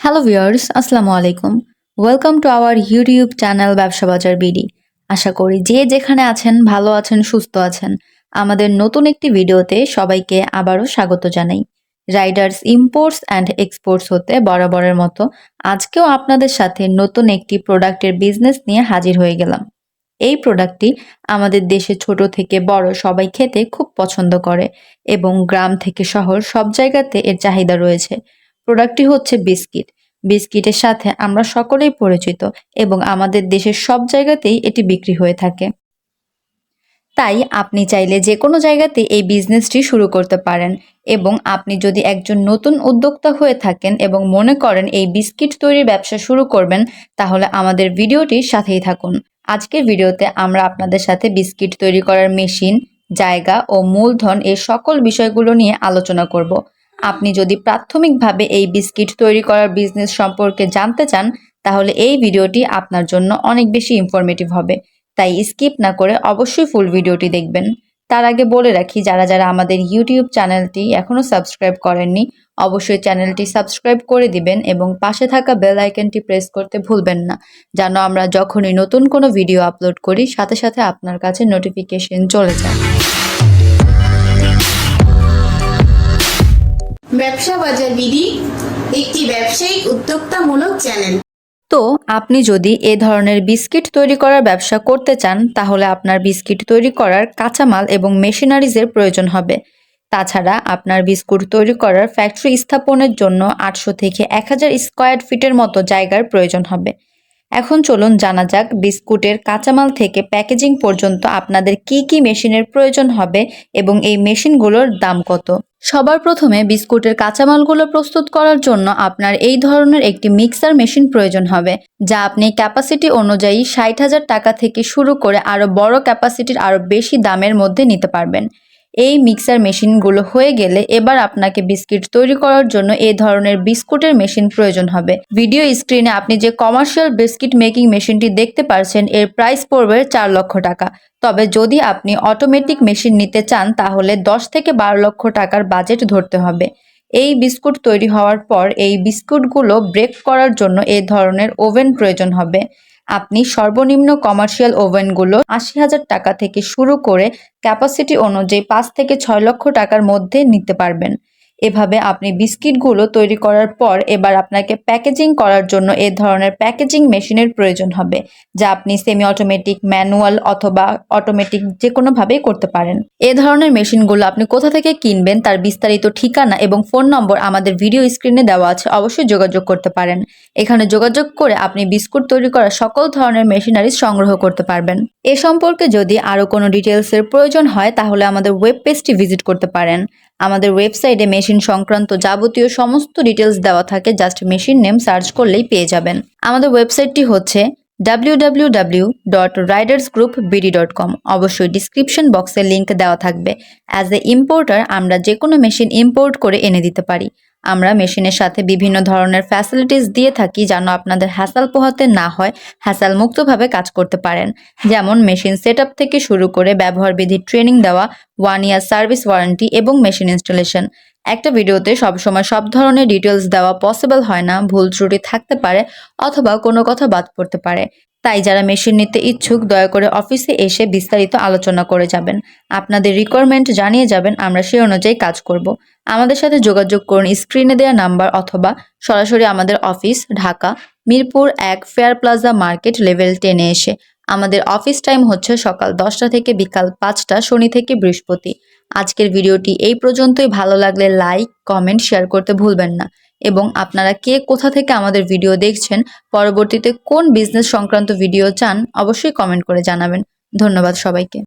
Hello viewers, আসসালামু আলাইকুম। Welcome to our YouTube channel ব্যবসা বাজার বিডি। আশা করি যে যেখানে আছেন ভালো আছেন, সুস্থ আছেন। আমাদের নতুন একটি ভিডিওতে সবাইকে আবারও স্বাগত জানাই। রাইডার্স ইম্পোর্টস অ্যান্ড এক্সপোর্টস হতে বরাবরের মতো আজকেও আপনাদের সাথে নতুন একটি প্রোডাক্টের বিজনেস নিয়ে হাজির হয়ে গেলাম। এই প্রোডাক্টটি আমাদের দেশে ছোট থেকে বড় সবাই খেতে খুব পছন্দ করে এবং গ্রাম থেকে শহর সব জায়গাতে এর চাহিদা রয়েছে। প্রোডাক্টটি হচ্ছে বিস্কিট। বিস্কিটের সাথে আমরা সকলেই পরিচিত এবং আমাদের দেশের সব জায়গাতেই এটি বিক্রি হয়ে থাকে। তাই আপনি চাইলে যে কোনো জায়গাতে এই বিজনেসটি শুরু করতে পারেন এবং আপনি যদি একজন নতুন উদ্যোক্তা হয়ে থাকেন এবং মনে করেন এই বিস্কিট তৈরির ব্যবসা শুরু করবেন, তাহলে আমাদের ভিডিওটির সাথেই থাকুন। আজকের ভিডিওতে আমরা আপনাদের সাথে বিস্কিট তৈরি করার মেশিন, জায়গা ও মূলধন এই সকল বিষয়গুলো নিয়ে আলোচনা করব। আপনি যদি প্রাথমিকভাবে এই বিস্কিট তৈরি করার বিজনেস সম্পর্কে জানতে চান, তাহলে এই ভিডিওটি আপনার জন্য অনেক বেশি ইনফরমেটিভ হবে। তাই স্কিপ না করে অবশ্যই ফুল ভিডিওটি দেখবেন। তার আগে বলে রাখি, যারা যারা আমাদের ইউটিউব চ্যানেলটি এখনও সাবস্ক্রাইব করেননি, অবশ্যই চ্যানেলটি সাবস্ক্রাইব করে দিবেন এবং পাশে থাকা বেল আইকনটি প্রেস করতে ভুলবেন না, যেন আমরা যখনই নতুন কোনো ভিডিও আপলোড করি সাথে সাথে আপনার কাছে নোটিফিকেশন চলে যায়। ব্যবসা বাজার বিডি একটি ব্যবসায়িক উদ্যোক্তামূলক চ্যানেল। তো আপনি যদি এ ধরনের বিস্কিট তৈরি করার ব্যবসা করতে চান, তাহলে আপনার বিস্কিট তৈরি করার কাঁচামাল এবং মেশিনারিজের প্রয়োজন হবে। তাছাড়া আপনার বিস্কুট তৈরি করার ফ্যাক্টরি স্থাপনের জন্য 800 থেকে 1000 স্কোয়ার ফিটের মতো জায়গার প্রয়োজন হবে। এখন চলুন জানা যাক বিস্কুটের কাঁচামাল থেকে প্যাকেজিং পর্যন্ত আপনাদের কি কি মেশিনের প্রয়োজন হবে এবং এই মেশিনগুলোর দাম কত। সবার প্রথমে বিস্কুটের কাঁচামালগুলো প্রস্তুত করার জন্য আপনার এই ধরনের একটি মিক্সার মেশিন প্রয়োজন হবে, যা আপনি ক্যাপাসিটি অনুযায়ী 60,000 টাকা থেকে শুরু করে আরও বড় ক্যাপাসিটির আরও বেশি দামের মধ্যে নিতে পারবেন। এই মিক্সার মেশিনগুলো হয়ে গেলে এবার আপনাকে বিস্কিট তৈরি করার জন্য এই ধরনের বিস্কুটের মেশিন প্রয়োজন হবে। ভিডিও স্ক্রিনে আপনি যে কমার্শিয়াল বিস্কিট মেকিং মেশিনটি দেখতে পাচ্ছেন, এর প্রাইস পড়বে 4 লক্ষ টাকা। তবে যদি আপনি অটোমেটিক মেশিন নিতে চান, তাহলে 10 থেকে 12 লক্ষ টাকার বাজেট ধরতে হবে। এই বিস্কুট তৈরি হওয়ার পর এই বিস্কুটগুলো ব্রেক করার জন্য এই ধরনের ওভেন প্রয়োজন হবে। আপনি সর্বনিম্ন কমার্শিয়াল ওভেনগুলো 80,000 টাকা থেকে শুরু করে ক্যাপাসিটি অনুযায়ী 5 থেকে 6 লক্ষ টাকার মধ্যে নিতে পারবেন। এভাবে আপনি বিস্কিটগুলো তৈরি করার পর এবার আপনাকে প্যাকেজিং করার জন্য এ ধরনের প্যাকেজিং মেশিনের প্রয়োজন হবে, যা আপনি সেমি অটোমেটিক, ম্যানুয়াল অথবা অটোমেটিক যে কোনোভাবেই করতে পারেন। এ ধরনের মেশিনগুলো আপনি কোথা থেকে কিনবেন তার বিস্তারিত ঠিকানা এবং ফোন নম্বর আমাদের ভিডিও স্ক্রিনে দেওয়া আছে, অবশ্যই যোগাযোগ করতে পারেন। এখানে যোগাযোগ করে আপনি বিস্কুট তৈরি করা সকল ধরনের মেশিনারিজ সংগ্রহ করতে পারবেন। এ সম্পর্কে যদি আরও কোনো ডিটেলসের প্রয়োজন হয়, তাহলে আমাদের ওয়েব পেজটি ভিজিট করতে পারেন। আমাদের ওয়েবসাইটে মেশিন সংক্রান্ত যাবতীয় সমস্ত ডিটেলস দেওয়া থাকে, জাস্ট মেশিন নেম সার্চ করলেই পেয়ে যাবেন। আমাদের ওয়েবসাইটটি হচ্ছে www.ridersgroupbd.com। অবশ্যই ডিসক্রিপশন বক্সে লিংক দেওয়া থাকবে। অ্যাজ এ ইম্পোর্টার আমরা যে কোনো মেশিন ইম্পোর্ট করে এনে দিতে পারি। আমরা মেশিনের সাথে বিভিন্ন ধরনের ফ্যাসিলিটিস দিয়ে থাকি, যেন আপনাদের হ্যাসাল পোহাতে না হয়, হ্যাসাল মুক্তভাবে কাজ করতে পারেন। যেমন মেশিন সেটআপ থেকে শুরু করে ব্যবহার বিধি ট্রেনিং দেওয়া, 1 ইয়ার সার্ভিস ওয়ারেন্টি এবং মেশিন ইনস্টলেশন। একটা ভিডিওতে সবসময় সব ধরনের ডিটেলস দেওয়া পসিবল হয় না, ভুল ত্রুটি থাকতে পারে অথবা কোনো কথা বাদ পড়তে পারে। তাই যারা মেশিন নিতে ইচ্ছুক, দয়া করে অফিসে এসে বিস্তারিত আলোচনা করে যাবেন। আপনাদের রিকোয়ারমেন্ট জানিয়ে যাবেন, আমরা সেই অনুযায়ী কাজ করব। আমাদের সাথে যোগাযোগ করুন স্ক্রিনে দেওয়া নাম্বার অথবা সরাসরি আমাদের office Dhaka Mirpur 1 fair plaza market level 10-এ এসে। আমাদের অফিস টাইম হচ্ছে সকাল 10টা থেকে বিকাল 5টা, শনি থেকে বৃহস্পতি। আজকের ভিডিওটি এই পর্যন্তই। ভালো লাগলে লাইক, কমেন্ট, শেয়ার করতে ভুলবেন না এবং আপনারা কে কোথা থেকে আমাদের ভিডিও দেখছেন, পরবর্তীতে কোন বিজনেস সংক্রান্ত ভিডিও চান, অবশ্যই কমেন্ট করে জানাবেন। ধন্যবাদ সবাইকে।